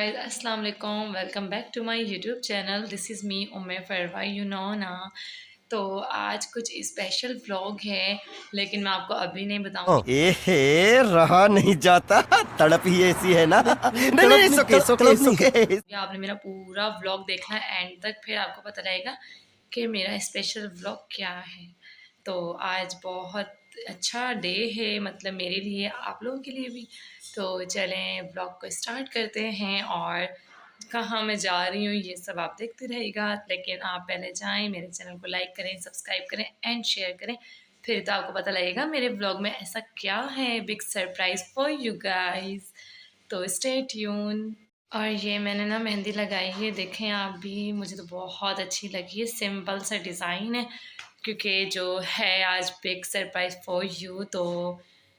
Guys अस्सलाम वालेकुम, welcome back to my YouTube channel. This is me Umme Farwa, you know ना। तो आज कुछ स्पेशल व्लॉग है, लेकिन मैं आपको अभी नहीं बताऊंगी। एहे रहा नहीं जाता। तड़प ही ऐसी है ना। नहीं नहीं तड़प नहीं, नहीं सुके सुके तड़प नहीं सुके। आपने मेरा पूरा व्लॉग देखना है एंड तक, फिर आपको पता रहेगा कि मेरा स्पेशल व्लॉग क्या है। तो आज बहुत अच्छा डे है, मतलब मेरे लिए, आप लोगों के लिए भी। तो चलें व्लॉग को स्टार्ट करते हैं, और कहाँ मैं जा रही हूँ ये सब आप देखते रहेगा। लेकिन आप पहले जाएं, मेरे चैनल को लाइक करें, सब्सक्राइब करें एंड शेयर करें, फिर तो आपको पता लगेगा मेरे व्लॉग में ऐसा क्या है, big surprise for you guys. तो स्टे ट्यून। और ये मैंने ना मेहंदी लगाई है, देखें आप भी, मुझे तो बहुत अच्छी लगी है। सिंपल सा डिज़ाइन है, क्योंकि जो है आज बिग सरप्राइज फॉर यू, तो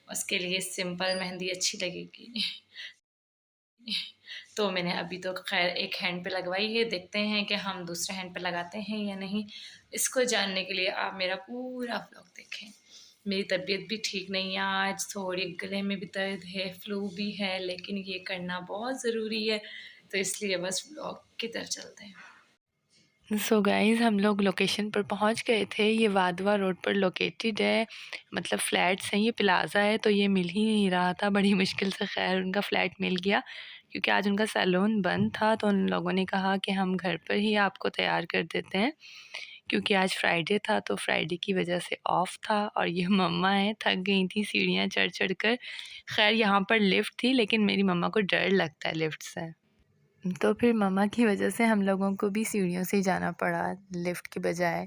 उसके लिए सिंपल मेहंदी अच्छी लगेगी। तो मैंने अभी तो खैर एक हैंड पे लगवाई है, देखते हैं कि हम दूसरे हैंड पे लगाते हैं या नहीं। इसको जानने के लिए आप मेरा पूरा व्लॉग देखें। मेरी तबीयत भी ठीक नहीं है आज, थोड़ी गले में भी दर्द है, फ्लू भी है, लेकिन ये करना बहुत ज़रूरी है, तो इसलिए बस व्लॉग की तरफ चलते हैं। सो गाइज़, हम लोग लोकेशन पर पहुंच गए थे। ये वाधवा रोड पर लोकेटेड है, मतलब फ्लैट्स हैं, ये प्लाज़ा है, तो ये मिल ही नहीं रहा था। बड़ी मुश्किल से खैर उनका फ़्लैट मिल गया, क्योंकि आज उनका सैलून बंद था। तो उन लोगों ने कहा कि हम घर पर ही आपको तैयार कर देते हैं, क्योंकि आज फ्राइडे था, तो फ्राइडे की वजह से ऑफ़ था। और ये मम्मा है, थक गई थी सीढ़ियाँ चढ़ चढ़ कर। खैर यहाँ पर लिफ्ट थी, लेकिन मेरी मम्मा को डर लगता है लिफ्ट से, तो फिर मम्मा की वजह से हम लोगों को भी सीढ़ियों से ही जाना पड़ा लिफ्ट के बजाय।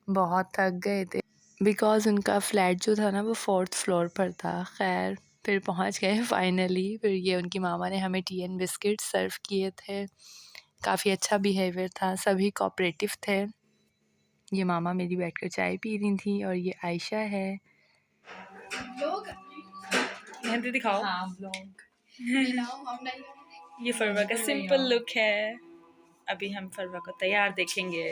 बहुत थक गए थे, बिकॉज़ उनका फ्लैट जो था ना वो 4th फ्लोर पर था। खैर फिर पहुंच गए फाइनली। फिर ये उनकी मामा ने हमें टी एंड बिस्किट सर्व किए थे। काफ़ी अच्छा बिहेवियर था, सभी कोऑपरेटिव थे। ये मामा मेरी बैठकर चाय पी रही थी, और ये आयशा है। मेहंदी दिखाओ। हाँ व्लॉग। ये फरवा का सिंपल लुक है। अभी हम फरवा को तैयार देखेंगे।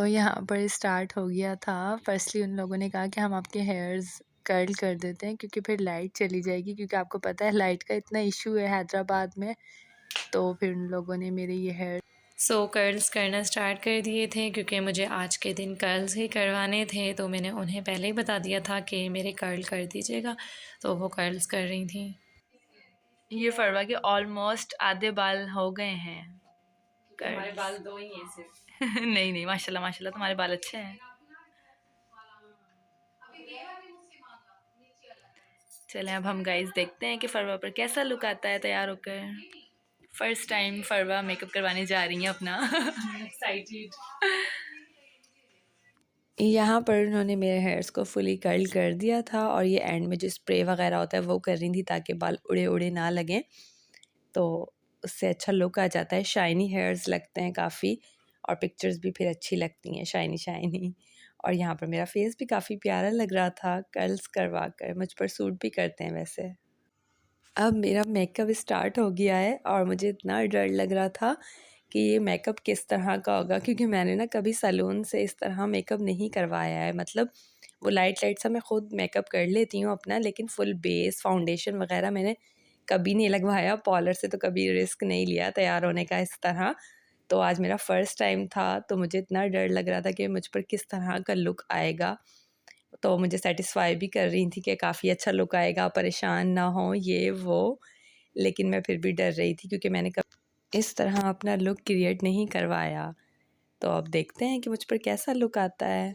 यहाँ पर स्टार्ट हो गया था। फर्स्टली उन लोगों ने कहा कि हम आपके हेयर्स कर्ल कर देते हैं, क्योंकि फिर लाइट चली जाएगी, क्योंकि आपको पता है लाइट का इतना इशू है हैदराबाद में। तो फिर उन लोगों ने मेरे ये हेयर कर्ल्स करना स्टार्ट कर दिए थे, क्योंकि मुझे आज के दिन कर्ल्स ही करवाने थे। तो मैंने उन्हें पहले ही बता दिया था कि मेरे कर्ल कर दीजिएगा, तो वो कर्ल्स कर रही थी। ये फरवा के ऑलमोस्ट आधे बाल हो गए हैं। हमारे बाल दो ही हैं सिर्फ। नहीं नहीं, माशाल्लाह माशाल्लाह, तुम्हारे बाल अच्छे हैं। चलें अब हम गाइस देखते हैं कि फरवा पर कैसा लुक आता है तैयार होकर। फर्स्ट टाइम फरवा मेकअप करवाने जा रही हैं अपना। एक्साइटेड। यहाँ पर उन्होंने मेरे हेयर्स को फुली कर्ल कर दिया था, और ये एंड में जो स्प्रे वगैरह होता है वो कर रही थी, ताकि बाल उड़े उड़े ना लगें, तो उससे अच्छा लुक आ जाता है। शाइनी हेयर्स लगते हैं काफ़ी, और पिक्चर्स भी फिर अच्छी लगती हैं शाइनी शाइनी। और यहाँ पर मेरा फेस भी काफ़ी प्यारा लग रहा था कर्ल्स करवा कर, मुझ पर सूट भी करते हैं वैसे। अब मेरा मेकअप स्टार्ट हो गया है, और मुझे इतना डर लग रहा था कि ये मेकअप किस तरह का होगा, क्योंकि मैंने ना कभी सैलून से इस तरह मेकअप नहीं करवाया है। मतलब वो लाइट लाइट सा मैं ख़ुद मेकअप कर लेती हूँ अपना, लेकिन फुल बेस फाउंडेशन वगैरह मैंने कभी नहीं लगवाया। पॉलर से तो कभी रिस्क नहीं लिया तैयार होने का इस तरह। तो आज मेरा फ़र्स्ट टाइम था, तो मुझे इतना डर लग रहा था कि मुझ पर किस तरह का लुक आएगा। तो मुझे सेटिस्फाई भी कर रही थी कि काफ़ी अच्छा लुक आएगा, परेशान ना हो ये वो। लेकिन मैं फिर भी डर रही थी, क्योंकि मैंने कभी इस तरह अपना लुक क्रिएट नहीं करवाया। तो अब देखते हैं कि मुझ पर कैसा लुक आता है।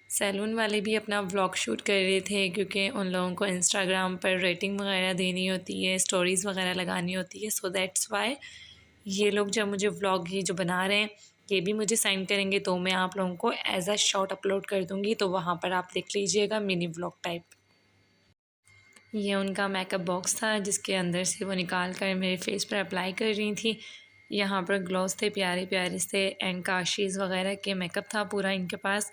सैलून वाले भी अपना व्लॉग शूट कर रहे थे, क्योंकि उन लोगों को इंस्टाग्राम पर रेटिंग वगैरह देनी होती है, स्टोरीज़ वगैरह लगानी होती है। सो दैट्स वाई ये लोग जब मुझे व्लॉग ये जो बना रहे हैं, ये भी मुझे साइन करेंगे, तो मैं आप लोगों को एज अ शॉर्ट अपलोड कर दूँगी, तो वहाँ पर आप देख लीजिएगा मिनी व्लॉग टाइप। ये उनका मेकअप बॉक्स था, जिसके अंदर से वो निकाल कर मेरे फेस पर अप्लाई कर रही थी। यहाँ पर ग्लॉस थे प्यारे प्यारे से, एंड काशीज़ वगैरह के मेकअप था पूरा इनके पास।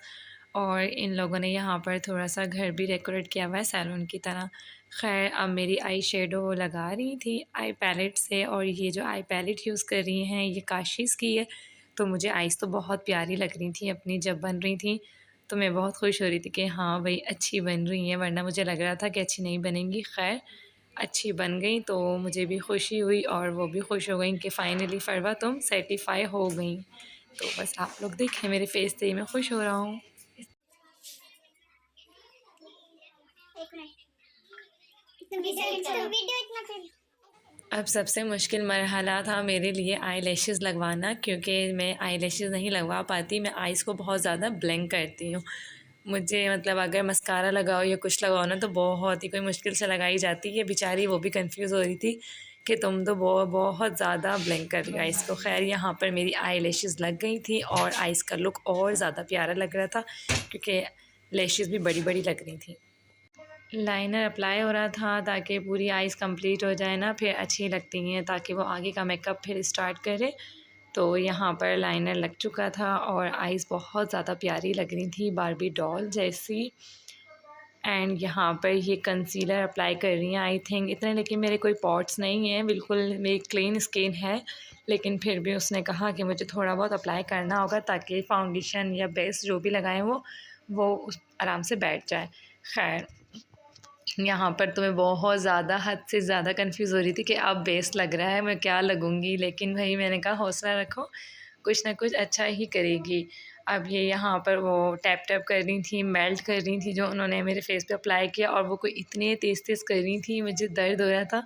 और इन लोगों ने यहाँ पर थोड़ा सा घर भी डेकोरेट किया हुआ है सैलून की तरह। खैर अब मेरी आई शेडो लगा रही थी आई पैलेट से, और ये जो आई पैलेट यूज़ कर रही हैं ये काशीज़ की है। तो मुझे आइज़ तो बहुत प्यारी लग रही थी अपनी जब बन रही थी, तो मैं बहुत खुश हो रही थी कि हाँ भाई अच्छी बन रही हैं, वरना मुझे लग रहा था कि अच्छी नहीं बनेंगी। खैर अच्छी बन गई तो मुझे भी खुशी हुई और वो भी खुश हो गई कि फ़ाइनली फ़रवा तुम सर्टिफ़ाई हो गई। तो बस आप लोग देखें मेरे फेस से ही मैं खुश हो रहा हूँ। अब सबसे मुश्किल मरहला था मेरे लिए आई लैशेज़ लगवाना, क्योंकि मैं आई लैशेज़ नहीं लगवा पाती। मैं आइज़ को बहुत ज़्यादा ब्लैंक करती हूँ। मुझे मतलब अगर मस्कारा लगाओ या कुछ लगाओ ना तो बहुत ही कोई मुश्किल से लगाई जाती है। बेचारी वो भी कंफ्यूज हो रही थी कि तुम तो बहुत ज़्यादा ब्लैंक कर रही हो आइज़ को। खैर यहाँ पर मेरी आई लैशेज़ लग गई थी और आइज़ का लुक और ज़्यादा प्यारा लग रहा था, क्योंकि लैशेज़ भी बड़ी बड़ी लग रही थी। लाइनर अप्लाई हो रहा था ताकि पूरी आइज़ कंप्लीट हो जाए ना, फिर अच्छी लगती हैं, ताकि वो आगे का मेकअप फिर स्टार्ट करे। तो यहाँ पर लाइनर लग चुका था और आइज़ बहुत ज़्यादा प्यारी लग रही थी, बारबी डॉल जैसी। एंड यहाँ पर ये कंसीलर अप्लाई कर रही हैं आई थिंक इतने, लेकिन मेरे कोई पॉट्स नहीं हैं, बिल्कुल मेरी क्लीन स्किन है। लेकिन फिर भी उसने कहा कि मुझे थोड़ा बहुत अप्लाई करना होगा ताकि फाउंडेशन या बेस जो भी लगाएं वो आराम से बैठ जाए। खैर यहाँ पर तो मैं बहुत ज़्यादा हद से ज़्यादा कंफ्यूज हो रही थी कि अब बेस लग रहा है मैं क्या लगूँगी, लेकिन भाई मैंने कहा हौसला रखो, कुछ ना कुछ अच्छा ही करेगी। अब ये यहाँ पर वो टैप टैप कर रही थी, मेल्ट कर रही थी जो उन्होंने मेरे फेस पे अप्लाई किया, और वो कोई इतने तेज़ तेज़ कर रही थी, मुझे दर्द हो रहा था।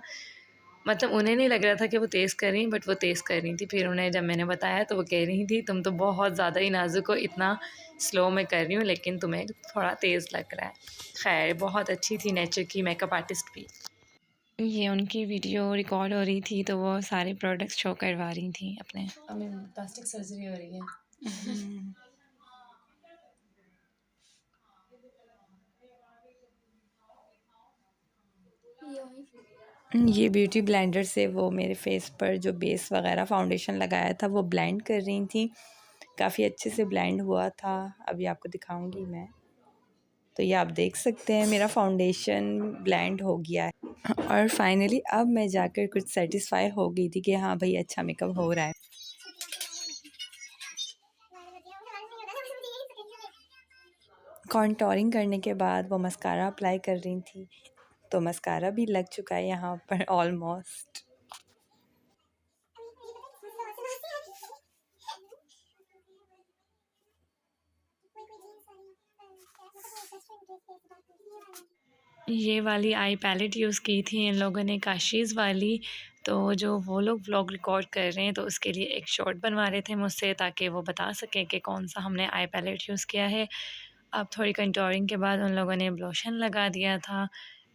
मतलब उन्हें नहीं लग रहा था कि वो तेज़ कर रही, बट वो तेज़ कर रही थी। फिर उन्हें जब मैंने बताया तो वो कह रही थी तुम तो बहुत ज़्यादा ही नाजुक हो, इतना स्लो में कर रही हूँ लेकिन तुम्हें थोड़ा तेज़ लग रहा है। खैर बहुत अच्छी थी नेचर की मेकअप आर्टिस्ट भी। ये उनकी वीडियो रिकॉर्ड हो रही थी तो वो सारे प्रोडक्ट्स शो करवा रही थी अपने। हमें प्लास्टिक सर्जरी हो रही है। ये ब्यूटी ब्लेंडर से वो मेरे फेस पर जो बेस वगैरह फाउंडेशन लगाया था वो ब्लेंड कर रही थी, काफ़ी अच्छे से ब्लेंड हुआ था। अभी आपको दिखाऊंगी मैं, तो ये आप देख सकते हैं मेरा फाउंडेशन ब्लेंड हो गया है। और फाइनली अब मैं जाकर कुछ सेटिस्फाई हो गई थी कि हाँ भाई अच्छा मेकअप हो रहा है। कॉन्टोरिंग करने के बाद वो मस्कारा अप्लाई कर रही थी, तो मस्कारा भी लग चुका है यहाँ पर ऑलमोस्ट। ये वाली आई पैलेट यूज़ की थी इन लोगों ने, काशीज़ वाली। तो जो वो लोग व्लॉग रिकॉर्ड कर रहे हैं तो उसके लिए एक शॉर्ट बनवा रहे थे मुझसे ताकि वो बता सकें कि कौन सा हमने आई पैलेट यूज़ किया है। अब थोड़ी कंटूरिंग के बाद उन लोगों ने ब्लोशन लगा दिया था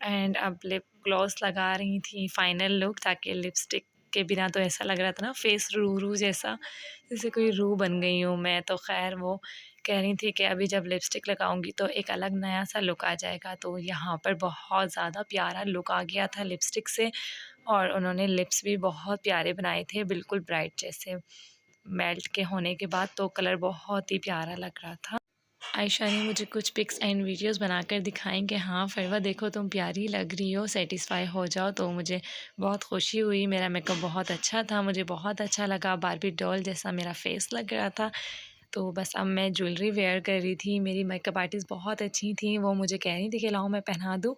एंड अब लिप ग्लॉस लगा रही थी फाइनल लुक, ताकि लिपस्टिक के बिना तो ऐसा लग रहा था ना फेस रू रू जैसा, जैसे कोई रू बन गई हूँ मैं। तो खैर वो कह रही थी कि अभी जब लिपस्टिक लगाऊंगी तो एक अलग नया सा लुक आ जाएगा। तो यहाँ पर बहुत ज़्यादा प्यारा लुक आ गया था लिपस्टिक से, और उन्होंने लिप्स भी बहुत प्यारे बनाए थे, बिल्कुल ब्राइट जैसे। मेल्ट के होने के बाद तो कलर बहुत ही प्यारा लग रहा था। आयशा ने मुझे कुछ पिक्स एंड वीडियोस बनाकर दिखाएं कि हाँ फरवा देखो तुम प्यारी लग रही हो, सेटिस्फाई हो जाओ। तो मुझे बहुत खुशी हुई, मेरा मेकअप बहुत अच्छा था, मुझे बहुत अच्छा लगा, बारबी डॉल जैसा मेरा फेस लग रहा था। तो बस अब मैं ज्वेलरी वेयर कर रही थी, मेरी मेकअप आर्टिस्ट बहुत अच्छी थी, वो मुझे कह रही थी कि लाओ मैं पहना दूँ,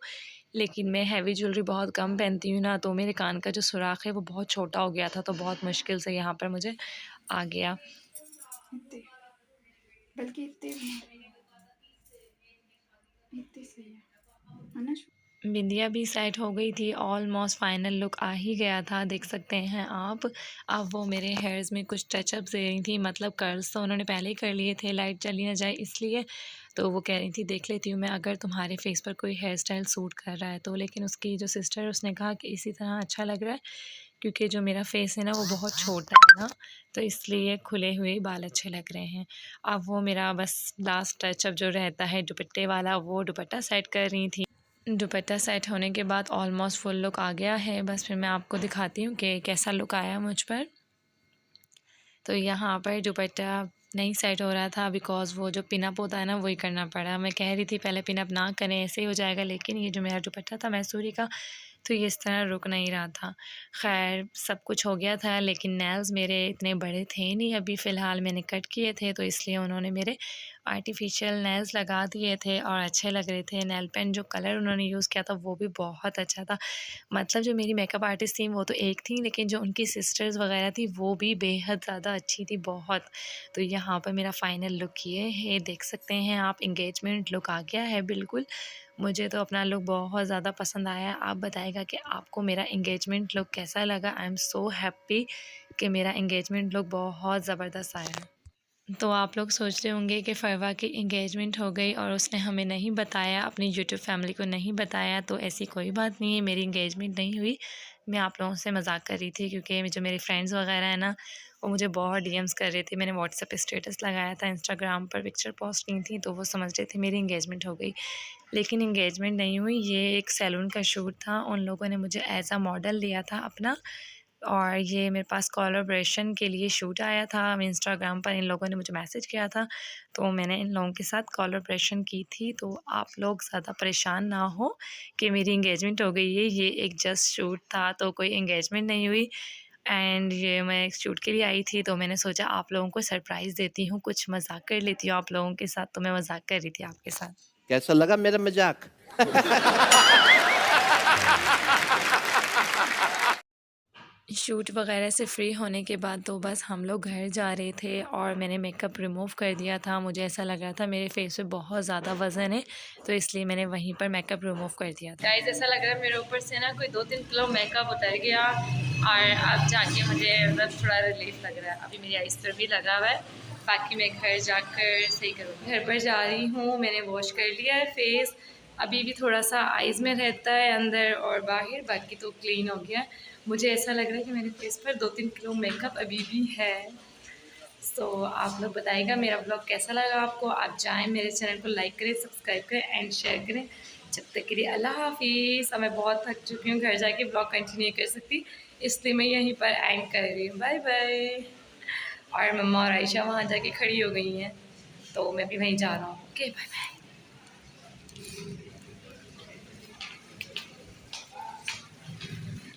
लेकिन मैं हैवी ज्वेलरी बहुत कम पहनती हूँ ना, तो मेरे कान का जो सुराख है वो बहुत छोटा हो गया था, तो बहुत मुश्किल से यहाँ पर मुझे आ गया। बल्कि इतनी सही है ना। बिंदिया भी सेट हो गई थी, ऑलमोस्ट फाइनल लुक आ ही गया था, देख सकते हैं आप। अब वो मेरे हेयर्स में कुछ टचअप दे रही थी, मतलब कर्ल्स तो उन्होंने पहले ही कर लिए थे, लाइट चली ना जाए इसलिए। तो वो कह रही थी देख लेती हूँ मैं अगर तुम्हारे फेस पर कोई हेयर स्टाइल सूट कर रहा है तो। लेकिन उसकी जो सिस्टर है उसने कहा कि इसी तरह अच्छा लग रहा है, क्योंकि जो मेरा फेस है ना वो बहुत छोटा है ना, तो इसलिए खुले हुए बाल अच्छे लग रहे हैं। अब वो मेरा बस लास्ट टचअप जो रहता है दुपट्टे वाला, वो दुपट्टा सेट कर रही थी। दुपट्टा सेट होने के बाद ऑलमोस्ट फुल लुक आ गया है, बस फिर मैं आपको दिखाती हूँ कि कैसा लुक आया मुझ पर। तो यहाँ पर दुपट्टा नहीं सेट हो रहा था बिकॉज़ वो जो पिन अप होता है ना वही करना पड़ा। मैं कह रही थी पहले पिन अप ना करें, ऐसे ही हो जाएगा, लेकिन ये जो मेरा दुपट्टा था मैसूरी का, तो ये इस तरह रुक नहीं रहा था। ख़ैर सब कुछ हो गया था, लेकिन नेल्स मेरे इतने बड़े थे नहीं, अभी फ़िलहाल मैंने कट किए थे, तो इसलिए उन्होंने मेरे आर्टिफ़िशियल नेल्स लगा दिए थे और अच्छे लग रहे थे। नेल पेंट जो कलर उन्होंने यूज़ किया था वो भी बहुत अच्छा था। मतलब जो मेरी मेकअप आर्टिस्ट थी वो तो एक थी, लेकिन जो उनकी सिस्टर्स वग़ैरह थी वो भी बेहद ज़्यादा अच्छी थी, बहुत। तो यहाँ पर मेरा फ़ाइनल लुक ये है, देख सकते हैं आप, एंगेजमेंट लुक आ गया है बिल्कुल। मुझे तो अपना लुक बहुत ज़्यादा पसंद आया। आप बताइएगा कि आपको मेरा एंगेजमेंट लुक कैसा लगा? आई एम सो हैप्पी कि मेरा एंगेजमेंट लुक बहुत ज़बरदस्त आया है। तो आप लोग सोच रहे होंगे कि फ़रवा की एंगेजमेंट हो गई और उसने हमें नहीं बताया, अपनी यूट्यूब फैमिली को नहीं बताया, तो ऐसी कोई बात नहीं है, मेरी एंगेजमेंट नहीं हुई। मैं आप लोगों से मज़ाक कर रही थी, क्योंकि जो मेरे फ्रेंड्स वगैरह हैं ना, वो मुझे बहुत डीएम्स कर रहे थे। मैंने व्हाट्सएप पे स्टेटस लगाया था, इंस्टाग्राम पर पिक्चर पोस्ट की थी, तो वो समझ रहे थे मेरी एंगेजमेंट हो गई। लेकिन एंगेजमेंट नहीं हुई, ये एक सैलून का शूट था। उन लोगों ने मुझे एज़ अ मॉडल लिया था अपना, और ये मेरे पास कोलैबोरेशन के लिए शूट आया था। इंस्टाग्राम पर इन लोगों ने मुझे मैसेज किया था, तो मैंने इन लोगों के साथ कोलैबोरेशन की थी। तो आप लोग ज़्यादा परेशान ना हो कि मेरी एंगेजमेंट हो गई है, ये एक जस्ट शूट था, तो कोई एंगेजमेंट नहीं हुई। एंड ये मैं एक शूट के लिए आई थी, तो मैंने सोचा आप लोगों को सरप्राइज़ देती हूँ, कुछ मज़ाक कर लेती हूँ आप लोगों के साथ, तो मैं मज़ाक कर रही थी आपके साथ। कैसा लगा मेरा मजाक? शूट वगैरह से फ्री होने के बाद तो बस हम लोग घर जा रहे थे और मैंने मेकअप रिमूव कर दिया था। मुझे ऐसा लग रहा था मेरे फेस पे बहुत ज़्यादा वज़न है, तो इसलिए मैंने वहीं पर मेकअप रिमूव कर दिया था। गाइस ऐसा लग रहा है मेरे ऊपर से ना कोई 2-3 किलो मेकअप उतर गया, और अब जाके मुझे मतलब थोड़ा रिलीफ लग रहा है। अभी मेरी आइज़ पर भी लगा हुआ है, बाकी मैं घर जाकर सही करूँगी। घर पर जा रही हूँ, मैंने वॉश कर लिया है फेस, अभी भी थोड़ा-सा आइज़ में रहता है अंदर और बाहर, बाकी तो क्लीन हो गया है। मुझे ऐसा लग रहा है कि मेरे फेस पर 2-3 किलो मेकअप अभी भी है। सो आप लोग बताइएगा मेरा ब्लॉग कैसा लगा आपको। आप जाएँ मेरे चैनल को लाइक करें, सब्सक्राइब करें एंड शेयर करें। जब तक के लिए अल्लाह हाफ़िज़। अब मैं बहुत थक चुकी हूँ, घर जाके ब्लॉग कंटिन्यू नहीं कर सकती, इसलिए मैं यहीं पर एंड कर रही हूँ। Bye bye. और मम्मा और आयशा वहाँ जाके खड़ी हो गई हैं, तो मैं भी वहीं जा रहा हूँ। Okay bye bye.